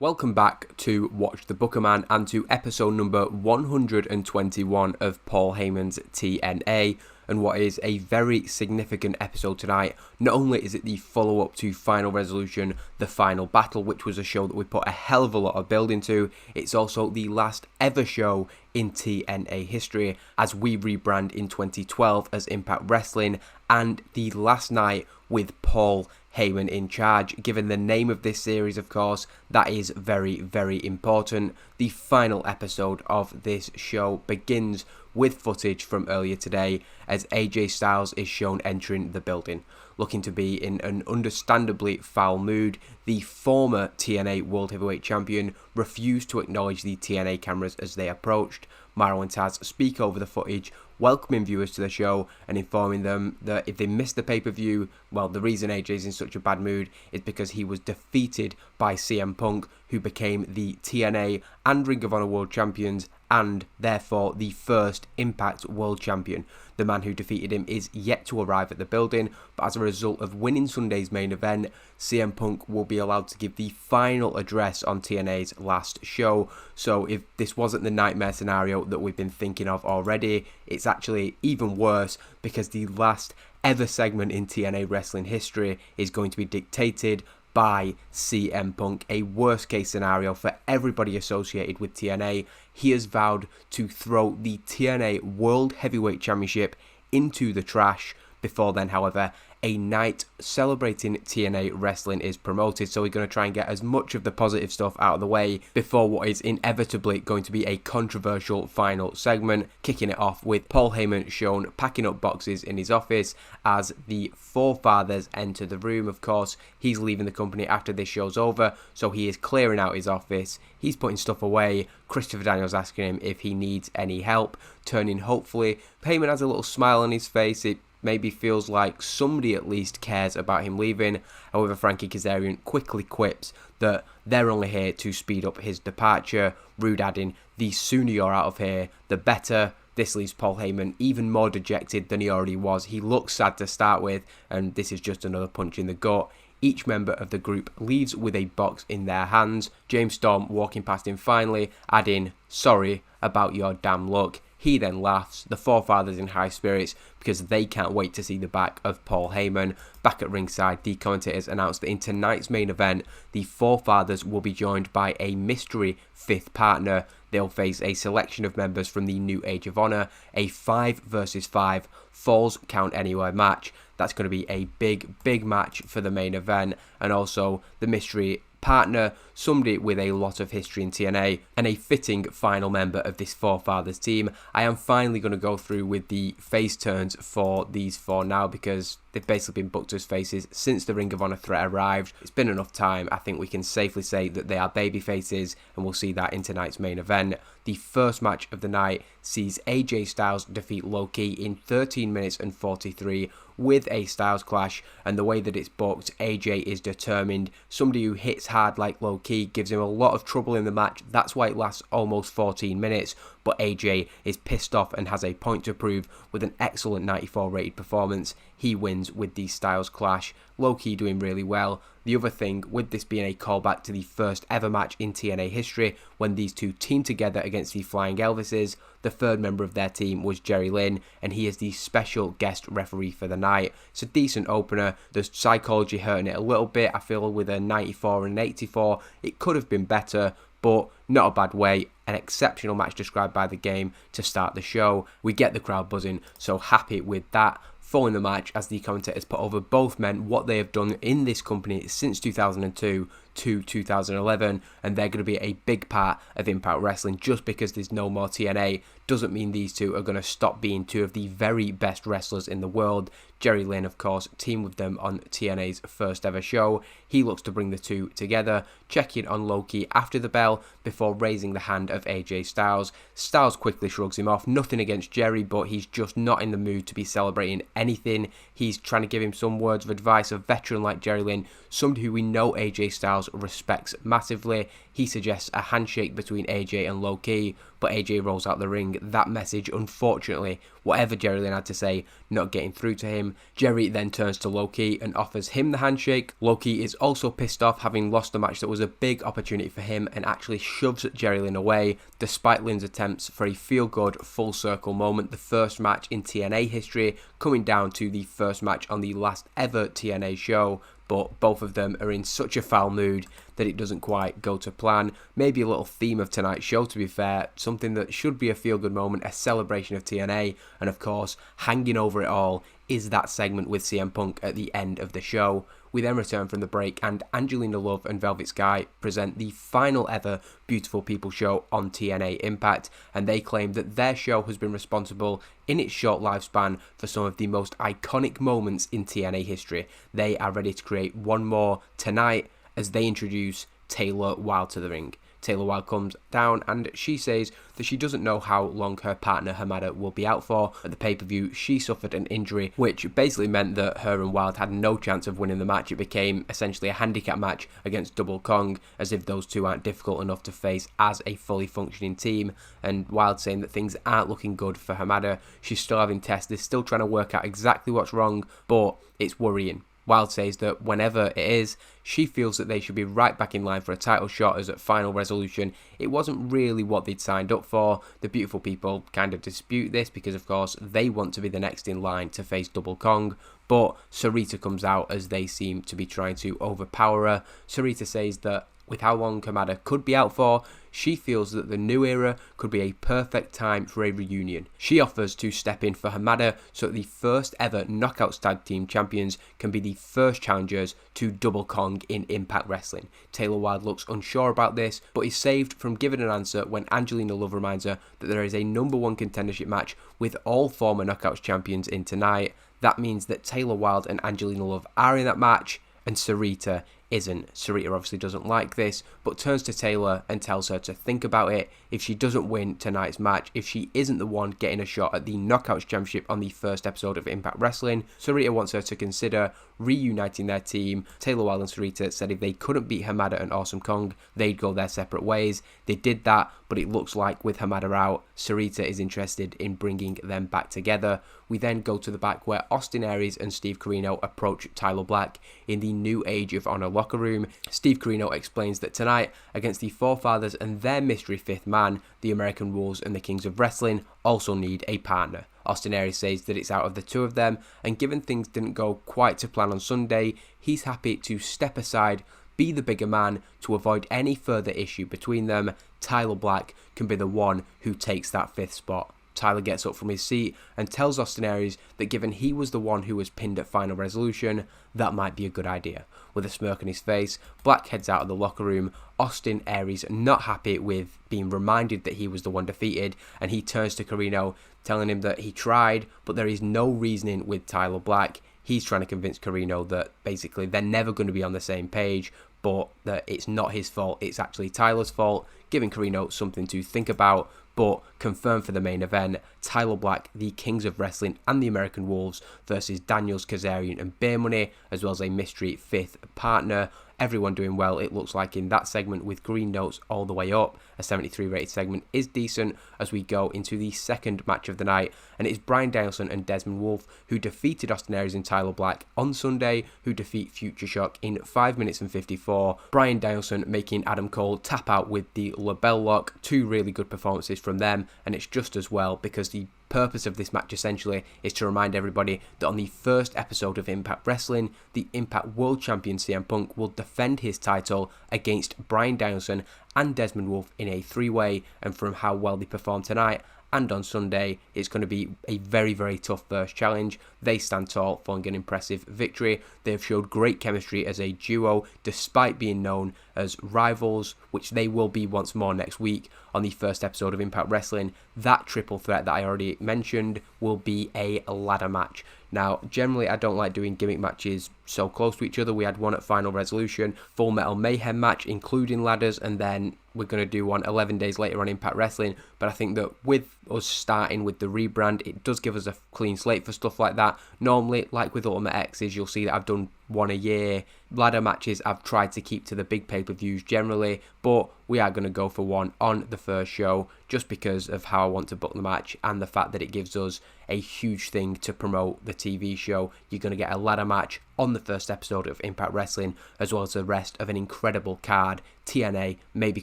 Welcome back to Watch the Booker Man and to episode number 121 of Paul Heyman's TNA, and what is a very significant episode tonight. Not only is it the follow-up to Final Resolution, The Final Battle, which was a show that we put a hell of a lot of build into, it's also the last ever show in TNA history as we rebrand in 2012 as Impact Wrestling, and the last night with Paul Heyman in charge. Given the name of this series, of course, that is very, very important. The final episode of this show begins with footage from earlier today as AJ Styles is shown entering the building. Looking to be in an understandably foul mood, the former TNA World Heavyweight Champion refused to acknowledge the TNA cameras as they approached. Mauro and Taz speak over the footage, welcoming viewers to the show and informing them that if they missed the pay-per-view, well, the reason AJ's in such a bad mood is because he was defeated by CM Punk, who became the TNA and Ring of Honor World Champions and therefore the first Impact World Champion. The man who defeated him is yet to arrive at the building, but as a result of winning Sunday's main event, CM Punk will be allowed to give the final address on TNA's last show. So if this wasn't the nightmare scenario that we've been thinking of already, it's actually even worse because the last ever segment in TNA wrestling history is going to be dictated by CM Punk, a worst case scenario for everybody associated with TNA. He has vowed to throw the TNA World Heavyweight Championship into the trash. Before then, however, a night celebrating TNA wrestling is promoted, so we're going to try and get as much of the positive stuff out of the way before what is inevitably going to be a controversial final segment, kicking it off with Paul Heyman shown packing up boxes in his office as the forefathers enter the room. Of course, he's leaving the company after this show's over, so he is clearing out his office. He's putting stuff away. Christopher Daniels asking him if he needs any help, turning hopefully. Heyman has a little smile on his face. It maybe feels like somebody at least cares about him leaving. However, Frankie Kazarian quickly quips that they're only here to speed up his departure. Rude adding, the sooner you're out of here, the better. This leaves Paul Heyman even more dejected than he already was. He looks sad to start with, and this is just another punch in the gut. Each member of the group leaves with a box in their hands. James Storm walking past him finally, adding, sorry about your damn luck. He then laughs, the forefathers in high spirits because they can't wait to see the back of Paul Heyman. Back at ringside, the commentators announced that in tonight's main event, the forefathers will be joined by a mystery fifth partner. They'll face a selection of members from the New Age of Honor, a 5 versus 5 Falls Count Anywhere match. That's going to be a big match for the main event, and also the mystery partner, somebody with a lot of history in TNA and a fitting final member of this forefathers team. I am finally going to go through with the face turns for these four now because they've basically been booked as faces since the Ring of Honor threat arrived. It's been enough time. I think we can safely say that they are baby faces, and we'll see that in tonight's main event. The first match of the night sees AJ Styles defeat Low-Ki in 13 minutes and 43 with a Styles Clash, and the way that it's booked, AJ is determined. Somebody who hits hard like Low-Ki gives him a lot of trouble in the match. That's why it lasts almost 14 minutes, but AJ is pissed off and has a point to prove with an excellent 94 rated performance. He wins with the Styles Clash. Low-Ki doing really well. The other thing, with this being a callback to the first ever match in TNA history when these two teamed together against the Flying Elvises, the third member of their team was Jerry Lynn, and he is the special guest referee for the night. It's a decent opener. There's psychology hurting it a little bit. I feel with a 94 and an 84, it could have been better, but not a bad way. An exceptional match described by the game to start the show. We get the crowd buzzing, so happy with that. Following the match, as the commentators put over both men what they have done in this company since 2002 to 2011, and they're going to be a big part of Impact Wrestling. Just because there's no more TNA doesn't mean these two are going to stop being two of the very best wrestlers in the world. Jerry Lynn, of course, teamed with them on TNA's first ever show. He looks to bring the two together, checking on Low-Ki after the bell before raising the hand of AJ Styles. Styles quickly shrugs him off. Nothing against Jerry, but he's just not in the mood to be celebrating anything. He's trying to give him some words of advice. A veteran like Jerry Lynn, somebody who we know AJ Styles Styles respects massively. He suggests a handshake between AJ and Low-Ki, but AJ rolls out the ring. That message, unfortunately, whatever Jerry Lynn had to say, not getting through to him. Jerry then turns to Low-Ki and offers him the handshake. Low-Ki is also pissed off, having lost a match that was a big opportunity for him, and actually shoves Jerry Lynn away, despite Lynn's attempts for a feel-good full circle moment. The first match in TNA history, coming down to the first match on the last ever TNA show, but both of them are in such a foul mood that it doesn't quite go to plan. Maybe a little theme of tonight's show, to be fair, something that should be a feel-good moment, a celebration of TNA, and of course, hanging over it all is that segment with CM Punk at the end of the show. We then return from the break, and Angelina Love and Velvet Sky present the final ever Beautiful People show on TNA Impact, and they claim that their show has been responsible in its short lifespan for some of the most iconic moments in TNA history. They are ready to create one more tonight as they introduce Taylor Wilde to the ring. Taylor Wilde comes down and she says that she doesn't know how long her partner Hamada will be out for. At the pay-per-view, she suffered an injury, which basically meant that her and Wilde had no chance of winning the match. It became essentially a handicap match against Double Kong, as if those two aren't difficult enough to face as a fully functioning team. And Wilde saying that things aren't looking good for Hamada. She's still having tests, they're still trying to work out exactly what's wrong, but it's worrying. Wilde says that whenever it is, she feels that they should be right back in line for a title shot, as at Final Resolution it wasn't really what they'd signed up for. The Beautiful People kind of dispute this because of course they want to be the next in line to face Double Kong, but Sarita comes out as they seem to be trying to overpower her. Sarita says that with how long Hamada could be out for, she feels that the new era could be a perfect time for a reunion. She offers to step in for Hamada so that the first ever Knockouts Tag Team Champions can be the first challengers to Double Kong in Impact Wrestling. Taylor Wilde looks unsure about this, but is saved from giving an answer when Angelina Love reminds her that there is a #1 contendership match with all former Knockouts champions in tonight. That means that Taylor Wilde and Angelina Love are in that match, and Sarita isn't. Sarita obviously doesn't like this, but turns to Taylor and tells her to think about it. If she doesn't win tonight's match, if she isn't the one getting a shot at the Knockouts Championship on the first episode of Impact Wrestling, Sarita wants her to consider reuniting their team. Taylor Wilde and Sarita said if they couldn't beat Hamada and Awesome Kong, they'd go their separate ways. They did that, but it looks like with Hamada out, Sarita is interested in bringing them back together. We then go to the back where Austin Aries and Steve Corino approach Tyler Black in the New Age of Honor locker room. Steve Corino explains that tonight, against the Forefathers and their mystery fifth man, the American Wolves and the Kings of Wrestling also need a partner. Austin Aries says that it's out of the two of them, and given things didn't go quite to plan on Sunday, he's happy to step aside, be the bigger man to avoid any further issue between them. Tyler Black can be the one who takes that fifth spot. Tyler gets up from his seat and tells Austin Aries that given he was the one who was pinned at Final Resolution, that might be a good idea. With a smirk on his face, Black heads out of the locker room. Austin Aries not happy with being reminded that he was the one defeated, and he turns to Corino, telling him that he tried, but there is no reasoning with Tyler Black. He's trying to convince Corino that basically they're never going to be on the same page, but that it's not his fault, it's actually Tyler's fault, giving Corino something to think about. But confirmed for the main event, Tyler Black, the Kings of Wrestling and the American Wolves versus Daniels, Kazarian and Beer Money, as well as a mystery fifth partner. Everyone doing well, it looks like, in that segment with green notes all the way up. A 73 rated segment is decent as we go into the second match of the night, and it's Bryan Danielson and Desmond Wolfe who defeated Austin Aries and Tyler Black on Sunday, who defeat Future Shock in 5 minutes and 54. Bryan Danielson making Adam Cole tap out with the label lock. Two really good performances from them, and it's just as well because the purpose of this match essentially is to remind everybody that on the first episode of Impact Wrestling, the Impact World Champion CM Punk will defend his title against Bryan Danielson and Desmond Wolfe in a three-way, and from how well they perform tonight and on Sunday, it's going to be a very, very tough first challenge. They stand tall following an impressive victory. They have showed great chemistry as a duo, despite being known as rivals, which they will be once more next week on the first episode of Impact Wrestling. That triple threat that I already mentioned will be a ladder match. Now, generally, I don't like doing gimmick matches so close to each other. We had one at Final Resolution, Full Metal Mayhem match, including ladders, and then we're going to do one 11 days later on Impact Wrestling, but I think that with us starting with the rebrand, it does give us a clean slate for stuff like that. Normally, like with Ultimate X's, you'll see that I've done one a year. Ladder matches I've tried to keep to the big pay-per-views generally, but we are going to go for one on the first show just because of how I want to book the match and the fact that it gives us a huge thing to promote the TV show. You're going to get a ladder match on the first episode of Impact Wrestling, as well as the rest of an incredible card. TNA may be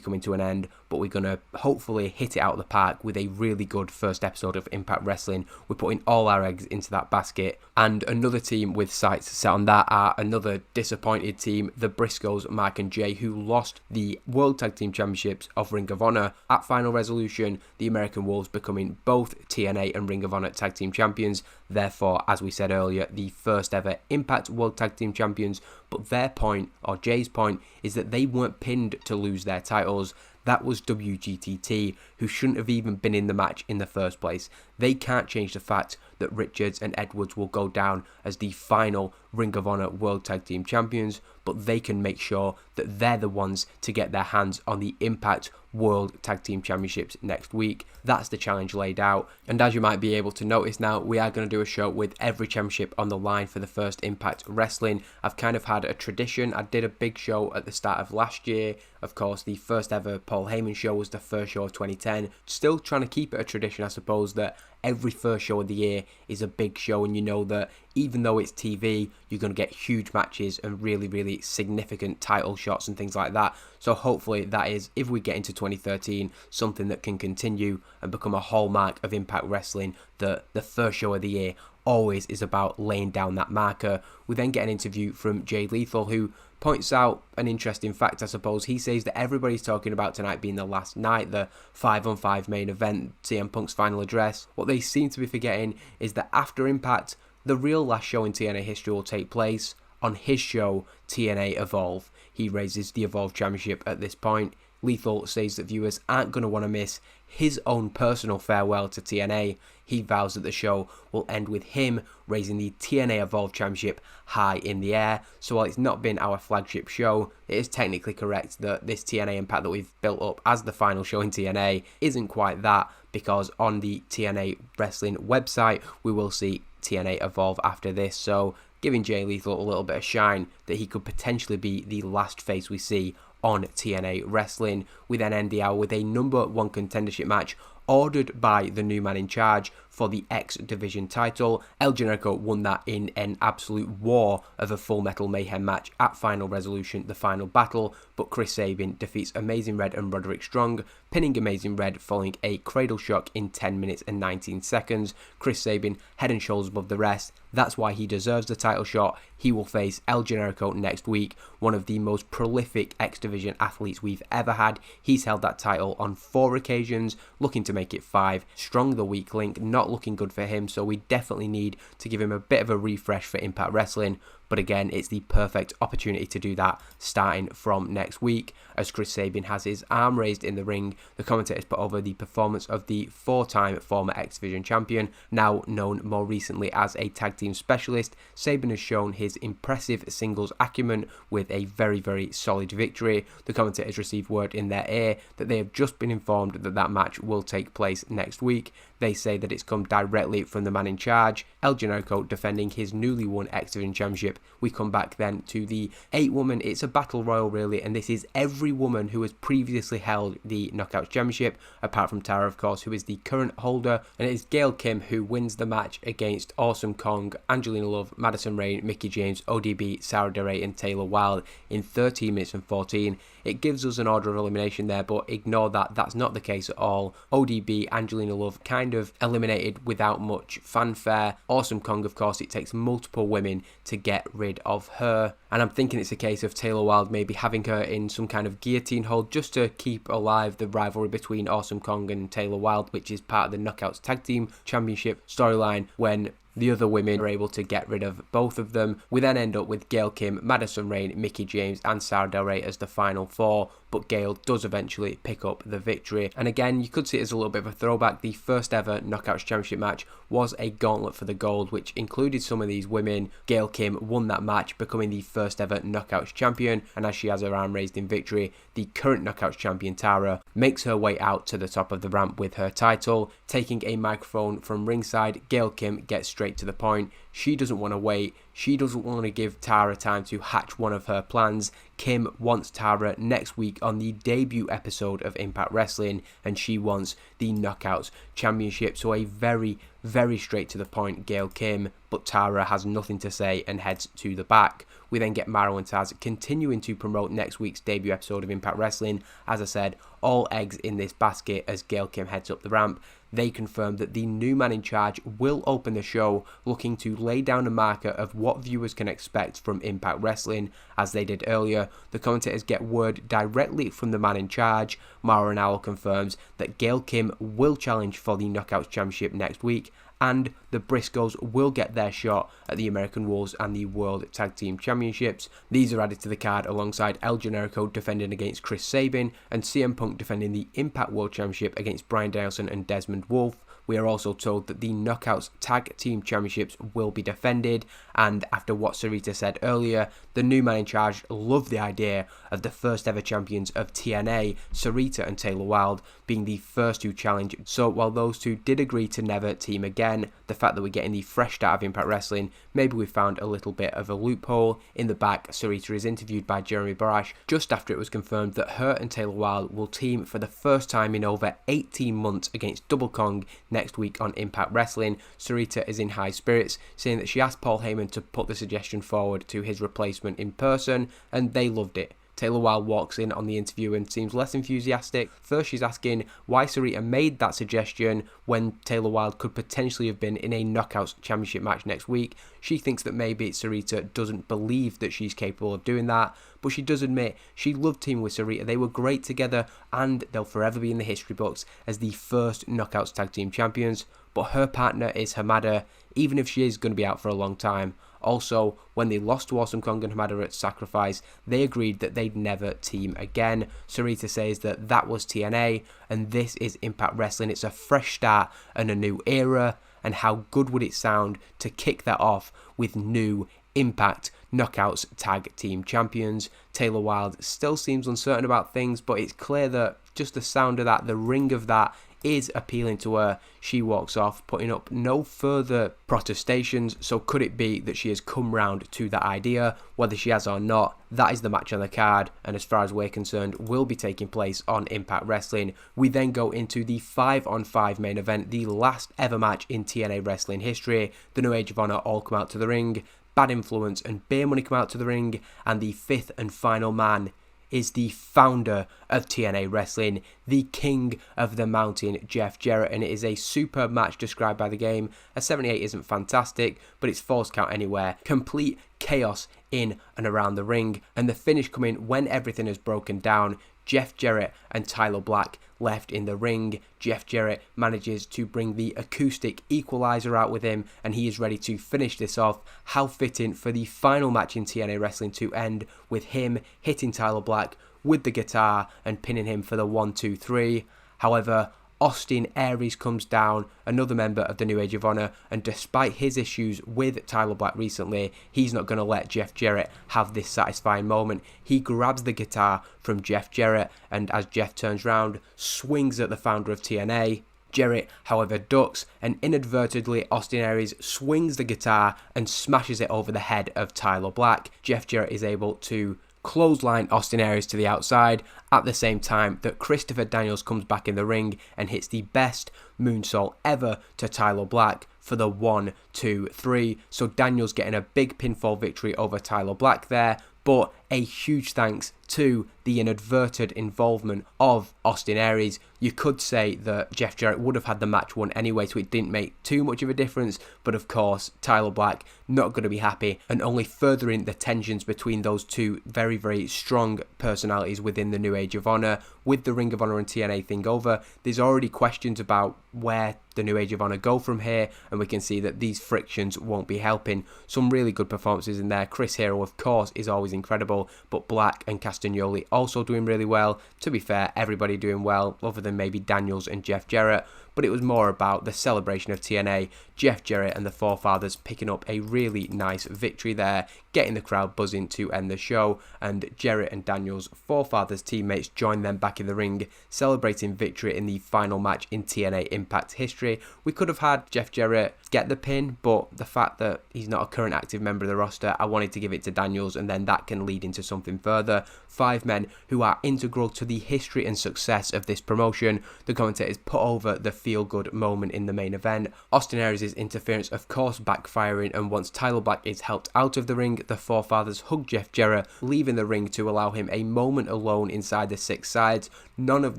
coming to an end, but we're going to hopefully hit it out of the park with a really good first episode of Impact Wrestling. We're putting all our eggs into that basket, and another team with sights set on that are another disappointed team, the Briscoes, Mark and Jay, who lost the World Tag Team Championships of Ring of Honor at Final Resolution, the American Wolves becoming both TNA and Ring of Honor Tag Team Champions, therefore, as we said earlier, the first ever Impact World Tag Team Champions. But their point, or Jay's point, is that they weren't pinned to lose their titles. That was WGTT, who shouldn't have even been in the match in the first place. They can't change the fact that Richards and Edwards will go down as the final Ring of Honor World Tag Team Champions, but they can make sure that they're the ones to get their hands on the Impact World Tag Team Championships next week. That's the challenge laid out, and as you might be able to notice now, we are going to do a show with every championship on the line for the first Impact Wrestling. I've kind of had a tradition. I did a big show at the start of last year. Of course, the first ever Paul Heyman show was the first show of 2010. Still trying to keep it a tradition, I suppose, that every first show of the year is a big show, and you know that even though it's TV, you're going to get huge matches and really, really significant title shots and things like that. So hopefully that is, if we get into 2013, something that can continue and become a hallmark of Impact Wrestling, that the first show of the year always is about laying down that marker. We then get an interview from Jay Lethal, who points out an interesting fact, I suppose. He says that everybody's talking about tonight being the last night, the 5-on-5 main event, CM Punk's final address. What they seem to be forgetting is that after Impact, the real last show in TNA history will take place on his show, TNA Evolve. He raises the Evolve Championship at this point. Lethal says that viewers aren't going to want to miss his own personal farewell to TNA. He vows that the show will end with him raising the TNA Evolve Championship high in the air. So while it's not been our flagship show, it is technically correct that this TNA Impact that we've built up as the final show in TNA isn't quite that, because on the TNA Wrestling website, we will see TNA Evolve after this. So giving Jay Lethal a little bit of shine that he could potentially be the last face we see on TNA Wrestling. We then end the hour with a number one contendership match ordered by the new man in charge for the X Division title. El Generico won that in an absolute war of a Full Metal Mayhem match at Final Resolution, the final battle, but Chris Sabin defeats Amazing Red and Roderick Strong, pinning Amazing Red following a cradle shock in 10 minutes and 19 seconds. Chris Sabin head and shoulders above the rest. That's why he deserves the title shot. He will face El Generico next week, one of the most prolific X Division athletes we've ever had. He's held that title on 4 occasions, looking to make it 5. Strong the weak link, not looking good for him, so we definitely need to give him a bit of a refresh for Impact Wrestling. But again, it's the perfect opportunity to do that starting from next week. As Chris Sabin has his arm raised in the ring, the commentators put over the performance of the 4-time former X Division champion, now known more recently as a tag team specialist. Sabin has shown his impressive singles acumen with a very, very solid victory. The commentators received word in their ear that they have just been informed that that match will take place next week. They say that it's come directly from the man in charge, El Generico, defending his newly won X Division Championship. We come back then to the 8-woman, it's a battle royal really, and this is every woman who has previously held the Knockouts Championship, apart from Tara, of course, who is the current holder, and it is Gail Kim who wins the match against Awesome Kong, Angelina Love, Madison Rayne, Mickie James, ODB, Sarah DeRay and Taylor Wilde in 13 minutes and 14. It gives us an order of elimination there, but ignore that, that's not the case at all. ODB, Angelina Love, kind of eliminated without much fanfare. Awesome Kong, of course, it takes multiple women to get rid of her, and I'm thinking it's a case of Taylor Wilde maybe having her in some kind of guillotine hold just to keep alive the rivalry between Awesome Kong and Taylor Wilde, which is part of the Knockouts Tag Team Championship storyline, when The other women are able to get rid of both of them. We then end up with Gail Kim, Madison Rayne, Mickie James and Sara Del Rey as the final four, but Gail does eventually pick up the victory. And again, you could see it as a little bit of a throwback. The first ever Knockouts Championship match was a gauntlet for the gold, which included some of these women. Gail Kim won that match, becoming the first ever Knockouts champion, and as she has her arm raised in victory, the current Knockouts champion Tara makes her way out to the top of the ramp with her title. Taking a microphone from ringside, Gail Kim gets straight to the point. She doesn't want to wait. She doesn't want to give Tara time to hatch one of her plans. Kim wants Tara next week on the debut episode of Impact Wrestling, and she wants the Knockouts Championship. So a very, very straight to the point Gail Kim, but Tara has nothing to say and heads to the back. We then get Maro and Taz continuing to promote next week's debut episode of Impact Wrestling. As I said, all eggs in this basket as Gail Kim heads up the ramp. They confirm that the new man in charge will open the show, looking to lay down a marker of what viewers can expect from Impact Wrestling. As they did earlier, the commentators get word directly from the man in charge. Mauro Ranallo confirms that Gail Kim will challenge for the Knockouts Championship next week, and the Briscoes will get their shot at the American Wolves and the World Tag Team Championships. These are added to the card alongside El Generico defending against Chris Sabin and CM Punk defending the Impact World Championship against Bryan Danielson and Desmond Wolfe. We are also told that the Knockouts Tag Team Championships will be defended, and after what Sarita said earlier, the new man in charge loved the idea of the first ever champions of TNA, Sarita and Taylor Wilde, being the first to challenge. So while those two did agree to never team again, the fact that we're getting the fresh start of Impact Wrestling, maybe we found a little bit of a loophole. In the back, Sarita is interviewed by Jeremy Borash just after it was confirmed that her and Taylor Wilde will team for the first time in over 18 months against Double Kong next week on Impact Wrestling. Sarita is in high spirits, saying that she asked Paul Heyman to put the suggestion forward to his replacement in person, and they loved it. Taylor Wilde walks in on the interview and seems less enthusiastic. First, she's asking why Sarita made that suggestion when Taylor Wilde could potentially have been in a Knockouts Championship match next week. She thinks that maybe Sarita doesn't believe that she's capable of doing that, but she does admit she loved teaming with Sarita. They were great together, and they'll forever be in the history books as the first Knockouts Tag Team Champions. But her partner is Hamada, even if she is going to be out for a long time. Also, when they lost to Awesome Kong and Hamada at Sacrifice, they agreed that they'd never team again. Sarita says that that was TNA, and this is Impact Wrestling. It's a fresh start and a new era, and how good would it sound to kick that off with new Impact Knockouts Tag Team Champions. Taylor Wilde still seems uncertain about things, but it's clear that just the sound of that, the ring of that, is appealing to her. She walks off, putting up no further protestations. So could it be that she has come round to that idea? Whether she has or not, that is the match on the card, and as far as we're concerned, will be taking place on Impact Wrestling. We then go into the 5-on-5 main event, the last ever match in TNA Wrestling history. The New Age of Honor all come out to the ring, Bad Influence and Beer Money come out to the ring, and the fifth and final man is the founder of TNA Wrestling, the King of the Mountain, Jeff Jarrett, and it is a superb match described by the game. A 78 isn't fantastic, but it's false count anywhere. Complete chaos in and around the ring, and the finish coming when everything is broken down. Jeff Jarrett and Tyler Black left in the ring. Jeff Jarrett manages to bring the acoustic equalizer out with him, and he is ready to finish this off. How fitting for the final match in TNA Wrestling to end with him hitting Tyler Black with the guitar and pinning him for the 1-2-3. However, Austin Aries comes down, another member of the New Age of Honor, and despite his issues with Tyler Black recently, he's not going to let Jeff Jarrett have this satisfying moment. He grabs the guitar from Jeff Jarrett, and as Jeff turns round, swings at the founder of TNA. Jarrett, however, ducks, and inadvertently Austin Aries swings the guitar and smashes it over the head of Tyler Black. Jeff Jarrett is able to clothesline Austin Aries to the outside at the same time that Christopher Daniels comes back in the ring and hits the best moonsault ever to Tyler Black for the 1-2-3. So Daniels getting a big pinfall victory over Tyler Black there, but a huge thanks to the inadvertent involvement of Austin Aries. You could say that Jeff Jarrett would have had the match won anyway, so it didn't make too much of a difference, but of course Tyler Black not going to be happy, and only furthering the tensions between those two very, very strong personalities within the New Age of Honor. With the Ring of Honor and TNA thing over, there's already questions about where the New Age of Honor go from here, and we can see that these frictions won't be helping. Some really good performances in there. Chris Hero, of course, is always incredible, but Black and Castagnoli also doing really well. To be fair, everybody doing well, other than maybe Daniels and Jeff Jarrett, but it was more about the celebration of TNA, Jeff Jarrett and the Forefathers picking up a really nice victory there, getting the crowd buzzing to end the show, and Jarrett and Daniels' Forefathers teammates joined them back in the ring, celebrating victory in the final match in TNA Impact history. We could have had Jeff Jarrett get the pin, but the fact that he's not a current active member of the roster, I wanted to give it to Daniels, and then that can lead into something further. 5 men who are integral to the history and success of this promotion. The commentators put over the feel-good moment in the main event. Austin Aries' interference, of course, backfiring, and once Tyler Black is helped out of the ring, the Forefathers hug Jeff Jarrett, leaving the ring to allow him a moment alone inside the 6 sides. None of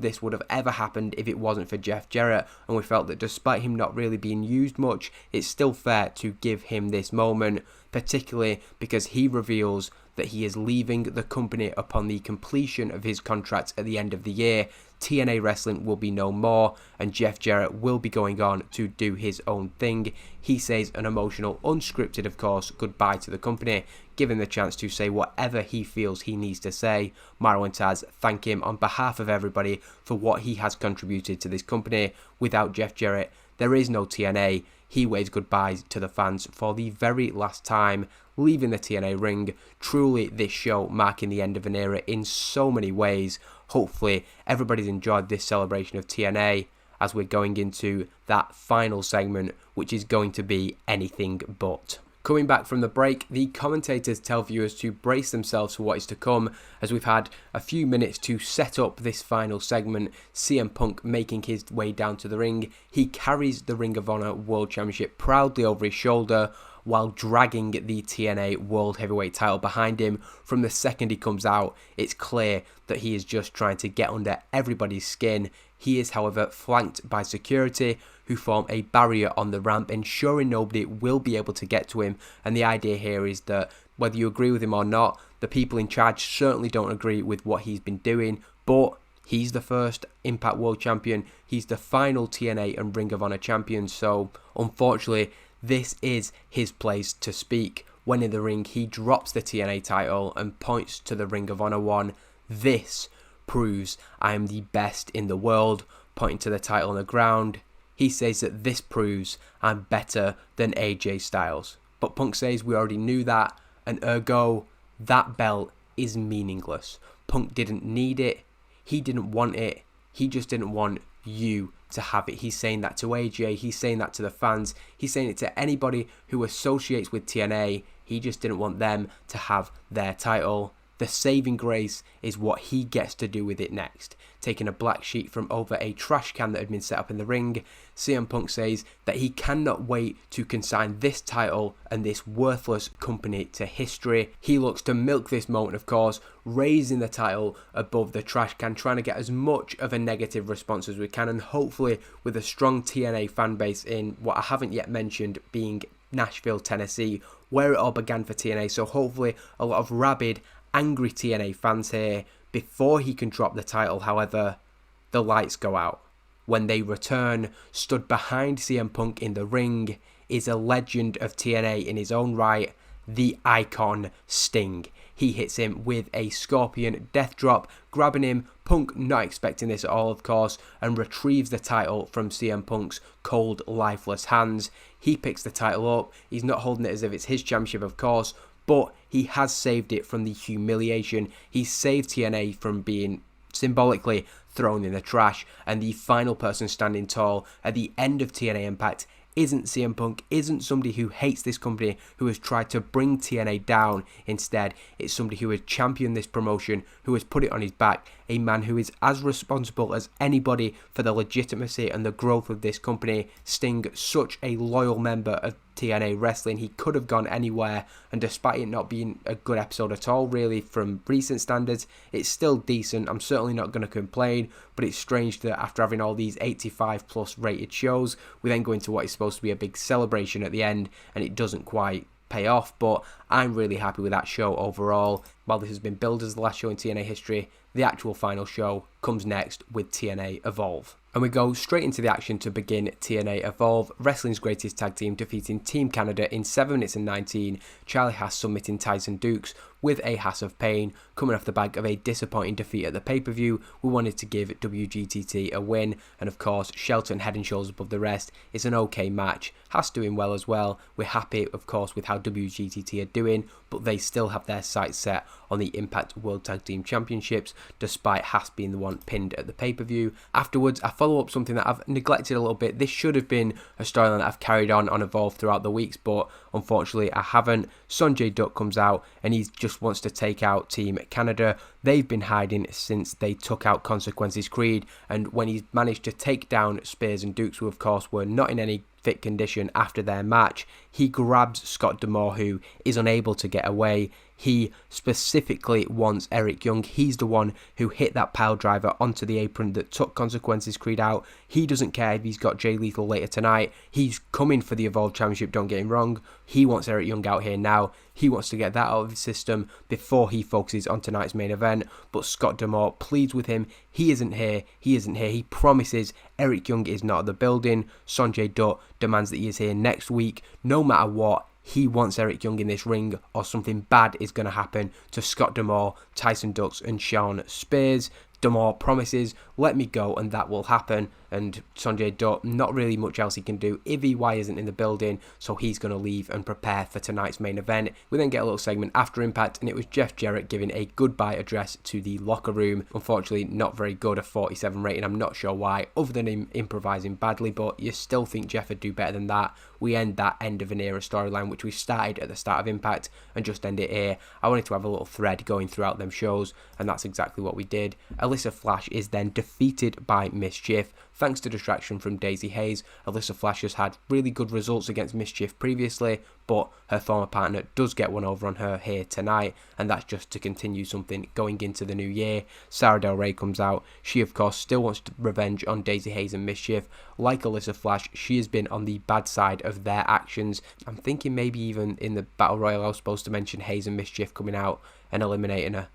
this would have ever happened if it wasn't for Jeff Jarrett, and we felt that despite him not really being used much, it's still fair to give him this moment, particularly because he reveals that he is leaving the company upon the completion of his contract at the end of the year. TNA Wrestling will be no more, and Jeff Jarrett will be going on to do his own thing. He says an emotional, unscripted of course, goodbye to the company, given the chance to say whatever he feels he needs to say. Mauro and Taz thank him on behalf of everybody for what he has contributed to this company. Without Jeff Jarrett, there is no TNA. He waves goodbyes to the fans for the very last time, leaving the TNA ring. Truly, this show marking the end of an era in so many ways. Hopefully, everybody's enjoyed this celebration of TNA as we're going into that final segment, which is going to be anything but. Coming back from the break, the commentators tell viewers to brace themselves for what is to come, as we've had a few minutes to set up this final segment. CM Punk making his way down to the ring. He carries the Ring of Honor World Championship proudly over his shoulder, while dragging the TNA World Heavyweight title behind him. From the second he comes out, it's clear that he is just trying to get under everybody's skin. He is, however, flanked by security, who form a barrier on the ramp, ensuring nobody will be able to get to him. And the idea here is that whether you agree with him or not, the people in charge certainly don't agree with what he's been doing, but he's the first Impact World Champion. He's the final TNA and Ring of Honor champion, so unfortunately, this is his place to speak. When in the ring, he drops the TNA title and points to the Ring of Honor one. This proves I am the best in the world, pointing to the title on the ground. He says that this proves I'm better than AJ Styles. But Punk says we already knew that, and ergo, that belt is meaningless. Punk didn't need it. He didn't want it. He just didn't want you to have it. He's saying that to AJ. He's saying that to the fans. He's saying it to anybody who associates with TNA. He just didn't want them to have their title. The saving grace is what he gets to do with it next. Taking a black sheet from over a trash can that had been set up in the ring, CM Punk says that he cannot wait to consign this title and this worthless company to history. He looks to milk this moment, of course, raising the title above the trash can, trying to get as much of a negative response as we can, and hopefully with a strong TNA fan base in what I haven't yet mentioned being Nashville, Tennessee, where it all began for TNA. So hopefully a lot of rabid, angry TNA fans here. Before he can drop the title, however, the lights go out. When they return, stood behind CM Punk in the ring is a legend of TNA in his own right, the Icon Sting. He hits him with a Scorpion death drop, grabbing him, Punk not expecting this at all of course, and retrieves the title from CM Punk's cold, lifeless hands. He picks the title up. He's not holding it as if it's his championship, of course, but he has saved it from the humiliation. He saved TNA from being symbolically thrown in the trash, and the final person standing tall at the end of TNA Impact isn't CM Punk, isn't somebody who hates this company, who has tried to bring TNA down. Instead, it's somebody who has championed this promotion, who has put it on his back, a man who is as responsible as anybody for the legitimacy and the growth of this company. Sting, such a loyal member of TNA Wrestling, he could have gone anywhere, and despite it not being a good episode at all really from recent standards, it's still decent. I'm certainly not going to complain, but it's strange that after having all these 85 plus rated shows, we then go into what is supposed to be a big celebration at the end, and it doesn't quite pay off. But I'm really happy with that show overall. While this has been billed as the last show in TNA history, the actual final show comes next with TNA Evolve. And we go straight into the action to begin TNA Evolve. Wrestling's greatest tag team defeating Team Canada in 7 minutes and 19. Charlie Haas submitting Tyson Dukes with a Haas of Pain. Coming off the back of a disappointing defeat at the pay-per-view, we wanted to give WGTT a win, and of course Shelton head and shoulders above the rest. It's an okay match. Haas doing well as well. We're happy of course with how WGTT are doing, but they still have their sights set on the Impact World Tag Team Championships, despite Haas being the one pinned at the pay-per-view. Afterwards, I follow up something that I've neglected a little bit. This should have been a storyline that I've carried on Evolve throughout the weeks, but unfortunately I haven't. Sonjay Dutt comes out and he just wants to take out Team Canada. They've been hiding since they took out Consequences Creed, and when he's managed to take down Spears and Dukes, who of course were not in any fit condition after their match, he grabs Scott D'Amore, who is unable to get away. He specifically wants Eric Young. He's the one who hit that pile driver onto the apron that took Consequences Creed out. He doesn't care if he's got Jay Lethal later tonight. He's coming for the Evolve Championship, don't get him wrong. He wants Eric Young out here now. He wants to get that out of his system before he focuses on tonight's main event. But Scott D'Amore pleads with him. He isn't here. He promises Eric Young is not at the building. Sonjay Dutt demands that he is here next week, no matter what. He wants Eric Young in this ring, or something bad is going to happen to Scott D'Amore, Tyson Dux and Sean Spears. D'Amore promises, let me go, and that will happen. And Sonjay Dutt, not really much else he can do. Ivy isn't in the building, so he's going to leave and prepare for tonight's main event. We then get a little segment after Impact, and it was Jeff Jarrett giving a goodbye address to the locker room. Unfortunately, not very good, a 47 rating. I'm not sure why, other than him improvising badly, but you still think Jeff would do better than that. We end that end of an era storyline, which we started at the start of Impact, and just end it here. I wanted to have a little thread going throughout them shows, and that's exactly what we did. Alyssa Flash is then defeated by Mischief. Thanks to distraction from Daisy Hayes, Alyssa Flash has had really good results against Mischief previously, but her former partner does get one over on her here tonight, and that's just to continue something going into the new year. Sarah Del Rey comes out. She of course still wants revenge on Daisy Hayes and Mischief. Like Alyssa Flash, she has been on the bad side of their actions. I'm thinking maybe even in the Battle Royal I was supposed to mention Hayes and Mischief coming out and eliminating her.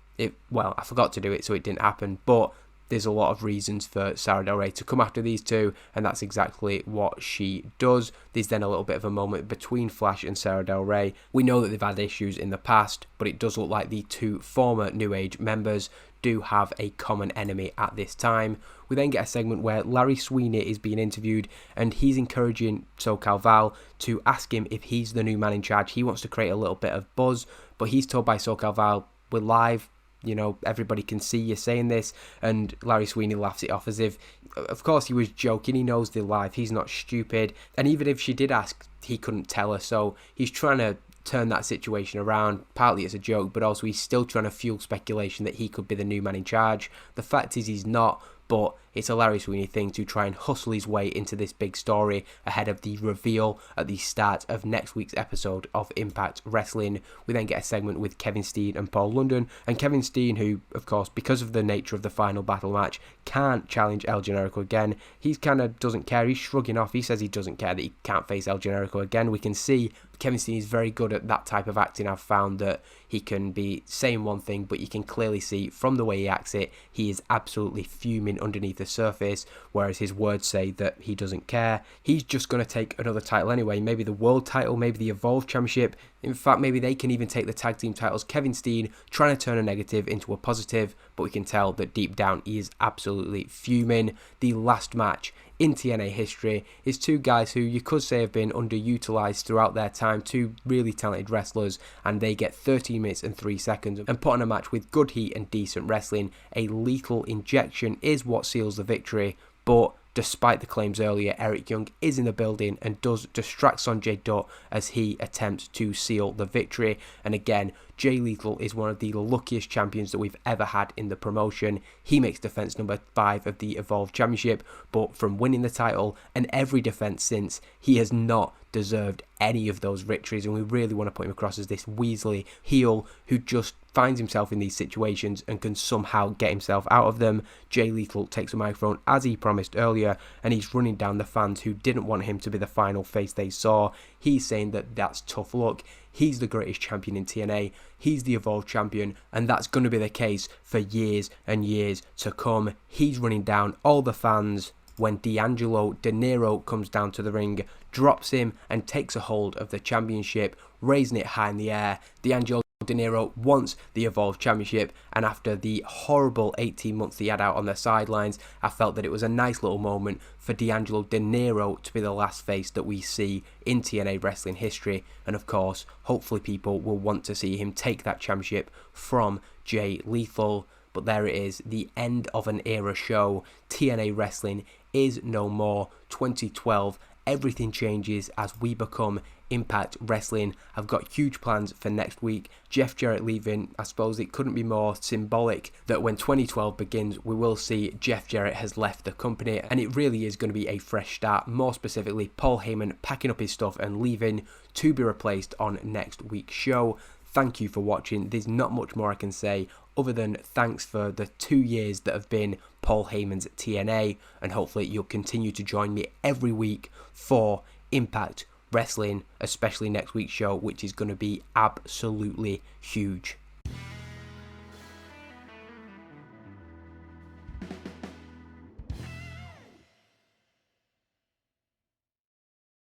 Well, I forgot to do it, so it didn't happen, but there's a lot of reasons for Sarah Del Rey to come after these two, and that's exactly what she does. There's then a little bit of a moment between Flash and Sarah Del Rey. We know that they've had issues in the past, but it does look like the two former New Age members do have a common enemy at this time. We then get a segment where Larry Sweeney is being interviewed, and he's encouraging SoCal Val to ask him if he's the new man in charge. He wants to create a little bit of buzz, but he's told by SoCal Val, we're live, you know, everybody can see you saying this, and Larry Sweeney laughs it off as if, of course he was joking, he knows they're live, he's not stupid, and even if she did ask, he couldn't tell her, so he's trying to turn that situation around. Partly it's a joke, but also he's still trying to fuel speculation that he could be the new man in charge. The fact is he's not, but it's a Larry Sweeney thing to try and hustle his way into this big story ahead of the reveal at the start of next week's episode of Impact Wrestling. We then get a segment with Kevin Steen and Paul London, and Kevin Steen, who of course because of the nature of the final battle match can't challenge El Generico again. He kind of doesn't care, he's shrugging off, he says he doesn't care that he can't face El Generico again. We can see Kevin Steen is very good at that type of acting. I've found that he can be saying one thing, but you can clearly see from the way he acts it, he is absolutely fuming underneath the surface, whereas his words say that he doesn't care. He's just going to take another title anyway, maybe the world title, maybe the Evolve Championship. In fact, maybe they can even take the tag team titles. Kevin Steen trying to turn a negative into a positive, but we can tell that deep down he is absolutely fuming. The last match in TNA history is two guys who you could say have been underutilized throughout their time, two really talented wrestlers, and they get 13 minutes and 3 seconds and put on a match with good heat and decent wrestling. A lethal injection is what seals the victory, but despite the claims earlier. Eric Young is in the building and does distract Sonjay Dutt as he attempts to seal the victory. And again, Jay Lethal is one of the luckiest champions that we've ever had in the promotion. He makes defense number 5 of the Evolve Championship, but from winning the title and every defense since, he has not deserved any of those victories, and we really want to put him across as this Weasley heel who just finds himself in these situations and can somehow get himself out of them. Jay Lethal takes the microphone as he promised earlier, and he's running down the fans who didn't want him to be the final face they saw. He's saying that that's tough luck. He's the greatest champion in TNA. He's the Evolve champion, and that's going to be the case for years and years to come. He's running down all the fans when D'Angelo De Niro comes down to the ring, drops him and takes a hold of the championship, raising it high in the air. D'Angelo De Niro wants the Evolve Championship, and after the horrible 18 months he had out on the sidelines, I felt that it was a nice little moment for D'Angelo De Niro to be the last face that we see in TNA Wrestling history, and of course, hopefully people will want to see him take that championship from Jay Lethal. But there it is, the end of an era show. TNA Wrestling is no more. 2012, everything changes as we become Impact Wrestling. I've got huge plans for next week. Jeff Jarrett leaving, I suppose it couldn't be more symbolic that when 2012 begins, we will see Jeff Jarrett has left the company, and it really is going to be a fresh start. More specifically, Paul Heyman packing up his stuff and leaving to be replaced on next week's show. Thank you for watching. There's not much more I can say other than thanks for the 2 years that have been Paul Heyman's TNA, and hopefully you'll continue to join me every week for Impact Wrestling, especially next week's show, which is going to be absolutely huge.